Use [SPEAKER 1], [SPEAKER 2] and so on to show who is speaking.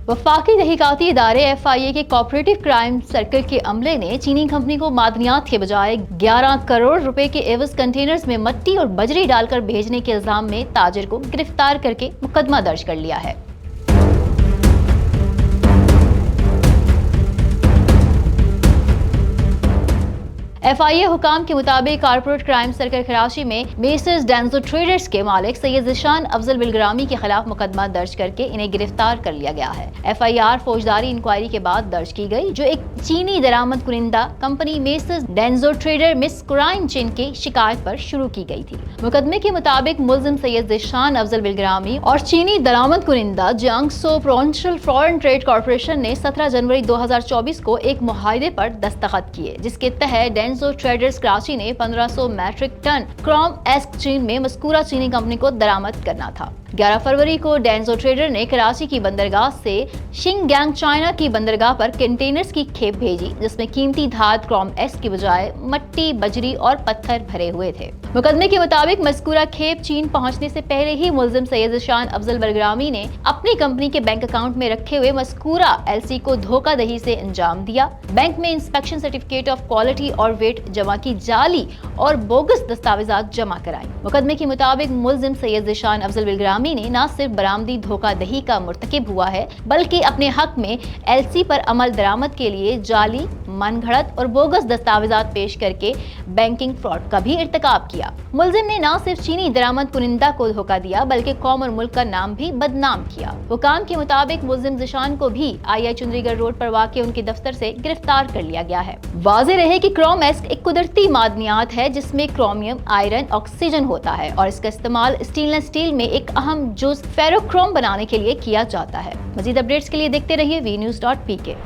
[SPEAKER 1] वफाकी तहकीकाती इदारे FIA के कोऑपरेटिव क्राइम सर्कल के अमले ने चीनी कंपनी को मादनियात के बजाय 11 करोड़ रुपए के एवज कंटेनर्स में मट्टी और बजरी डालकर भेजने के इल्जाम में ताजिर को गिरफ्तार करके मुकदमा दर्ज कर लिया है। FIA हुकाम के मुताबिक कॉर्पोरेट क्राइम सर्कल कराची में मेसर्स डेंजो ट्रेडर्स के मालिक सैयद ज़ीशान अफजल बिलग्रामी के खिलाफ मुकदमा दर्ज करके इन्हें गिरफ्तार कर लिया गया है। FIR फौजदारी इंक्वायरी के बाद दर्ज की गई, जो एक चीनी दरामद कुनिंदा company Messrs Denzo trader Miss कुराइन चिन की शिकायत पर शुरू की गई थी। मुकदमे के मुताबिक मुल्जिम सैयद ज़ीशान अफजल बिलग्रामी और चीनी दरामद कुनिंदा जियांगसो प्रोविंशियल फॉरेन ट्रेड कॉर्पोरेशन ने 17 जनवरी 2024 को एक मुआहदे पर दस्तखत किए, जिसके तहत डेंजो ट्रेडर्स कराची ने 1500 मैट्रिक टन क्रोम एस्क चीन में मस्कूरा चीनी कंपनी को दरामद करना था। 11 फरवरी को डेंजो ट्रेडर ने कराची की बंदरगाह से शिंगयांग चाइना की बंदरगाह पर कंटेनर्स की खेप भेजी, जिसमें कीमती धात क्रोम एस्क की बजाय मट्टी, बजरी और पत्थर भरे हुए थे। मुकदमे के मुताबिक मस्कूरा खेप चीन पहुंचने से पहले ही मुल्जिम सैयद ज़ीशान अफजल बिलग्रामी ने अपनी कंपनी के बैंक अकाउंट में रखे हुए मस्कूरा LC को धोखाधड़ी से अंजाम दिया। बैंक में इंस्पेक्शन सर्टिफिकेट ऑफ क्वालिटी और वेट जमा की जाली और बोगस दस्तावेजात जमा कराई। मुकदमे के मुताबिक मुल्जिम सैयद ज़ीशान अफजल बिलग्रामी ने न सिर्फ बरामदी धोखाधड़ी का मुर्तकिब हुआ है, बल्कि अपने हक में LC पर अमल दरामद के लिए जाली, मनगढ़ंत और बोगस दस्तावेजात पेश करके बैंकिंग फ्रॉड का भी इर्तिकाब किया। मुल्जिम ने न सिर्फ चीनी दरामद कुनिंदा को धोखा दिया, बल्कि कौम और मुल्क का नाम भी बदनाम किया। हुकाम के मुताबिक मुल्जिम ज़ीशान को भी II चुंदरीगढ़ रोड पर वाक़ उनके दफ्तर से गिरफ्तार कर लिया गया है। वाज़ेह रहे कि क्रोम एस्क एक कुदरती मादनियात है जिसमें क्रोमियम, आयरन, ऑक्सीजन होता है और इसका इस्तेमाल स्टेनलेस स्टील में एक अहम जुज़ फेरोक्रोम बनाने के लिए किया जाता है। मज़ीद अपडेट्स के लिए देखते रहिए VNews.pk।